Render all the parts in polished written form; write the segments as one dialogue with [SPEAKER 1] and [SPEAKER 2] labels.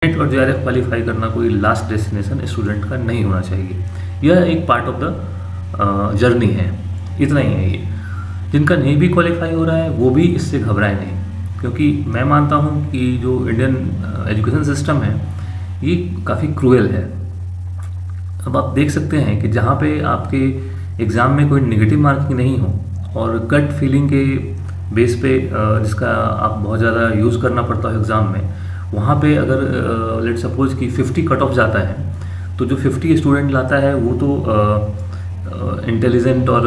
[SPEAKER 1] Net और JRF qualify करना कोई लास्ट डेस्टिनेशन स्टूडेंट का नहीं होना चाहिए। यह एक पार्ट ऑफ द जर्नी है, इतना ही है ये। जिनका नहीं भी क्वालिफाई हो रहा है वो भी इससे घबराए नहीं, क्योंकि मैं मानता हूँ कि जो इंडियन एजुकेशन सिस्टम है ये काफ़ी क्रूएल है। अब आप देख सकते हैं कि जहाँ पे आपके एग्ज़ाम में कोई नेगेटिव मार्किंग नहीं हो और गट फीलिंग के बेस पे जिसका आप बहुत ज़्यादा यूज़ करना पड़ता है एग्ज़ाम में, वहाँ पे अगर लेट सपोज कि 50 कट ऑफ जाता है तो जो 50 स्टूडेंट लाता है वो तो इंटेलिजेंट और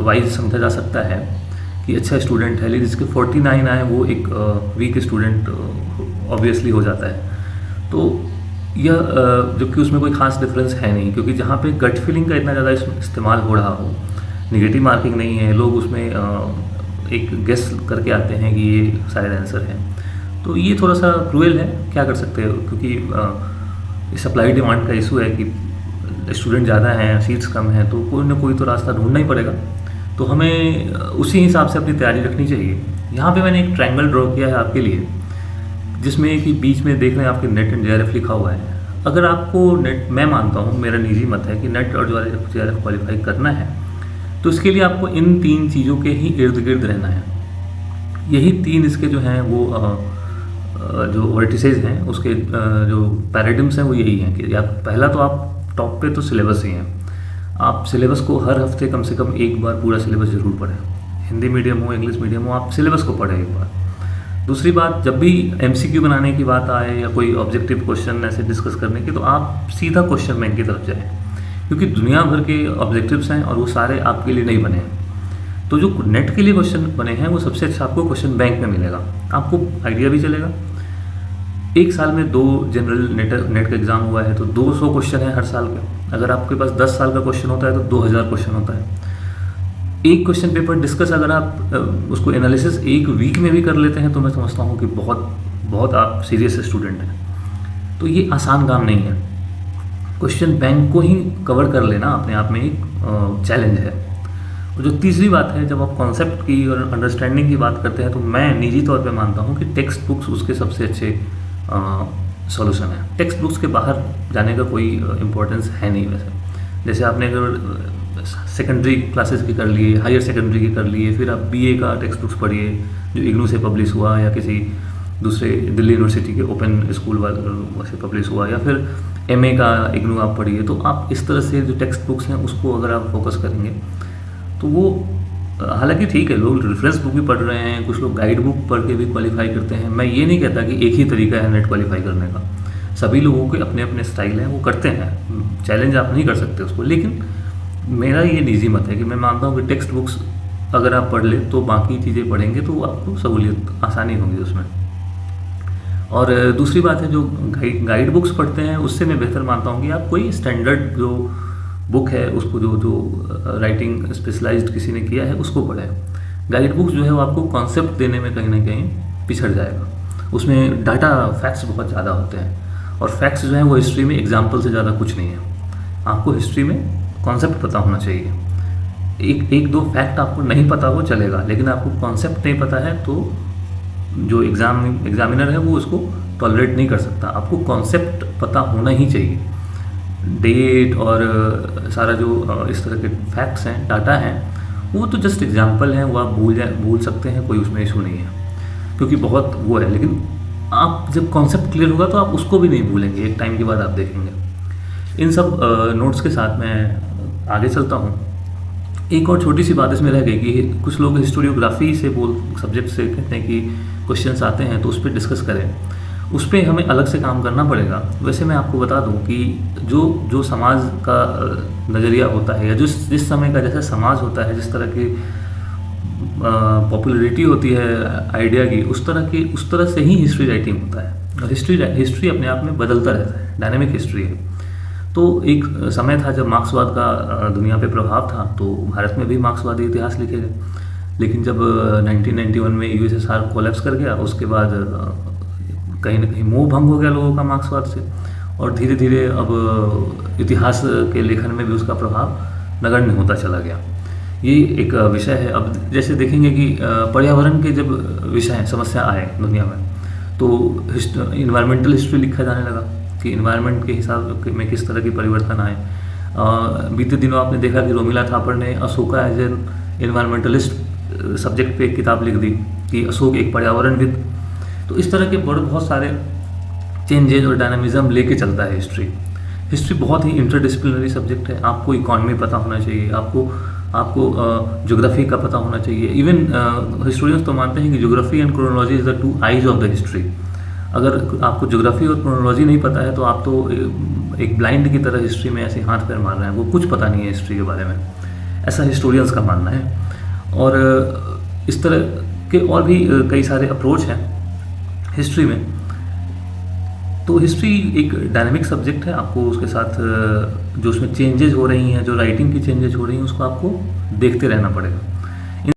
[SPEAKER 1] वाइज समझा जा सकता है कि अच्छा स्टूडेंट है, लेकिन जिसके 49 आए वो एक वीक स्टूडेंट ऑब्वियसली हो जाता है। तो यह जबकि उसमें कोई ख़ास डिफरेंस है नहीं, क्योंकि जहाँ पे गट फीलिंग का इतना ज़्यादा इस्तेमाल हो रहा हो, नेगेटिव मार्किंग नहीं है, लोग उसमें एक गेस करके आते हैं कि ये शायद आंसर है, तो ये थोड़ा सा क्रूएल है। क्या कर सकते हो, क्योंकि सप्लाई डिमांड का इशू है कि स्टूडेंट ज़्यादा हैं, सीट्स कम हैं, तो कोई ना कोई तो रास्ता ढूंढना ही पड़ेगा। तो हमें उसी हिसाब से अपनी तैयारी रखनी चाहिए। यहाँ पे मैंने एक ट्रायंगल ड्रॉ किया है आपके लिए, जिसमें कि बीच में देख रहे हैं आपके नेट एंड जेआरएफ लिखा हुआ है। अगर आपको नेट, मैं मानता हूँ, मेरा निजी मत है कि नेट और जेआरएफ क्वालिफाई करना है तो इसके लिए आपको इन तीन चीज़ों के ही इर्द गिर्द रहना है। यही तीन इसके जो हैं वो जो वर्टिसेज हैं उसके जो पैराडिम्स हैं वो यही हैं कि पहला तो आप टॉप पे तो सिलेबस ही हैं। आप सिलेबस को हर हफ्ते कम से कम एक बार पूरा सिलेबस ज़रूर पढ़ें, हिंदी मीडियम हो इंग्लिश मीडियम हो, आप सिलेबस को पढ़ें एक बार। दूसरी बात, जब भी एमसीक्यू बनाने की बात आए या कोई ऑब्जेक्टिव क्वेश्चन ऐसे डिस्कस करने की, तो आप सीधा क्वेश्चन बैंक की तरफ जाएँ, क्योंकि दुनिया भर के ऑब्जेक्टिव्स हैं और वो सारे आपके लिए नहीं बने हैं। तो जो नेट के लिए क्वेश्चन बने हैं वो सबसे अच्छा आपको क्वेश्चन बैंक में मिलेगा, आपको आइडिया भी चलेगा। एक साल में 2 जनरल नेट का एग्ज़ाम हुआ है तो 200 क्वेश्चन है हर साल के। अगर आपके पास 10 साल का क्वेश्चन होता है तो 2000 क्वेश्चन होता है। एक क्वेश्चन पेपर डिस्कस अगर आप उसको एनालिसिस एक वीक में भी कर लेते हैं तो मैं समझता हूँ कि बहुत बहुत आप सीरियस स्टूडेंट हैं। तो ये आसान काम नहीं है। क्वेश्चन बैंक को ही कवर कर लेना अपने आप में एक चैलेंज है। और जो तीसरी बात है, जब आप कॉन्सेप्ट की और अंडरस्टैंडिंग की बात करते हैं तो मैं निजी तौर पे मानता हूँ कि टेक्स्ट बुक्स उसके सबसे अच्छे सॉल्यूशन है। टेक्स्ट बुक्स के बाहर जाने का कोई इम्पोर्टेंस है नहीं। वैसे जैसे आपने अगर सेकेंडरी क्लासेस की कर लिए, हायर सेकेंडरी की कर लिए, फिर आप बीए का टेक्स्ट बुक्स पढ़िए जो इग्नू से पब्लिश हुआ या किसी दूसरे दिल्ली यूनिवर्सिटी के ओपन स्कूल वाले से पब्लिश हुआ, या फिर एमए का इग्नू आप पढ़िए। तो आप इस तरह से जो टेक्स्ट बुक्स हैं उसको अगर आप फोकस करेंगे तो वो, हालांकि ठीक है, लोग रेफरेंस बुक भी पढ़ रहे हैं, कुछ लोग गाइड बुक पढ़ के भी क्वालिफाई करते हैं। मैं ये नहीं कहता कि एक ही तरीका है नेट क्वालिफाई करने का, सभी लोगों के अपने अपने स्टाइल हैं, वो करते हैं, चैलेंज आप नहीं कर सकते उसको। लेकिन मेरा ये निजी मत है कि मैं मानता हूँ कि टेक्स्ट बुक्स अगर आप पढ़ लें तो बाकी चीज़ें पढ़ेंगे तो आपको सहूलियत आसानी होगी उसमें। और दूसरी बात है, जो गाइड बुक्स पढ़ते हैं उससे मैं बेहतर मानता हूँ कि आप कोई स्टैंडर्ड जो बुक है उसको जो राइटिंग स्पेशलाइज्ड किसी ने किया है उसको पढ़ें। गाइड बुक्स जो है वो आपको कॉन्सेप्ट देने में कहीं ना कहीं पिछड़ जाएगा। उसमें डाटा फैक्ट्स बहुत ज़्यादा होते हैं, और फैक्ट्स जो हैं वो हिस्ट्री में एग्जाम्पल से ज़्यादा कुछ नहीं है। आपको हिस्ट्री में कॉन्सेप्ट पता होना चाहिए। एक दो फैक्ट आपको नहीं पता हो चलेगा, लेकिन आपको कॉन्सेप्ट नहीं पता है तो जो एग्जामिनर है वो उसको टॉलरेट नहीं कर सकता। आपको कॉन्सेप्ट पता होना ही चाहिए। डेट और सारा जो इस तरह के फैक्ट्स हैं, डाटा हैं, वो तो जस्ट एग्जाम्पल हैं, वो आप भूल सकते हैं, कोई उसमें इशू नहीं है, क्योंकि बहुत वो है। लेकिन आप जब कॉन्सेप्ट क्लियर होगा तो आप उसको भी नहीं भूलेंगे, एक टाइम के बाद आप देखेंगे। इन सब नोट्स के साथ मैं आगे चलता हूँ। एक और छोटी सी बात इसमें रह गई कि कुछ लोग हिस्टोरियोग्राफी से सब्जेक्ट से कहते हैं कि क्वेश्चंस आते हैं तो उस पर डिस्कस करें, उस पर हमें अलग से काम करना पड़ेगा। वैसे मैं आपको बता दूं कि जो समाज का नज़रिया होता है, या जिस समय का जैसा समाज होता है, जिस तरह की पॉपुलैरिटी होती है आइडिया की, उस तरह से ही हिस्ट्री राइटिंग होता है। और हिस्ट्री अपने आप में बदलता रहता है, डायनेमिक हिस्ट्री है। तो एक समय था जब मार्क्सवाद का दुनिया पे प्रभाव था, तो भारत में भी मार्क्सवादी इतिहास लिखे गए। लेकिन जब 1991 में यूएसएसआर कोलैप्स कर गया, उसके बाद कहीं ना कहीं मोह भंग हो गया लोगों का मार्क्सवाद से, और धीरे धीरे अब इतिहास के लेखन में भी उसका प्रभाव नगण्य होता चला गया। ये एक विषय है। अब जैसे देखेंगे कि पर्यावरण के जब विषय समस्या आए दुनिया में, तो इन्वायरमेंटल हिस्ट्री लिखा जाने लगा कि इन्वायरमेंट के हिसाब में किस तरह की परिवर्तन आए। बीते दिनों आपने देखा कि रोमिला थापर ने Ashoka as an environmentalist subject पे एक किताब लिख दी कि अशोक एक पर्यावरणविद। तो इस तरह के बहुत सारे चेंजेज और डायनामिज्म लेके चलता है हिस्ट्री। हिस्ट्री बहुत ही इंटरडिसिप्लिनरी सब्जेक्ट है। आपको इकोनॉमी पता होना चाहिए, आपको ज्योग्राफी का पता होना चाहिए। इवन हिस्टोरियंस तो मानते हैं कि geography and chronology is the two eyes of the history. अगर आपको ज्योग्राफी और क्रोनोलॉजी नहीं पता है तो आप तो एक ब्लाइंड की तरह हिस्ट्री में ऐसे हाथ पैर मार रहे हैं, वो कुछ पता नहीं है हिस्ट्री के बारे में, ऐसा हिस्टोरियंस का मानना है। और इस तरह के और भी कई सारे अप्रोच हैं हिस्ट्री में। तो हिस्ट्री एक डायनामिक सब्जेक्ट है। आपको उसके साथ जो उसमें चेंजेस हो रही हैं, जो राइटिंग की चेंजेस हो रही हैं, उसको आपको देखते रहना पड़ेगा।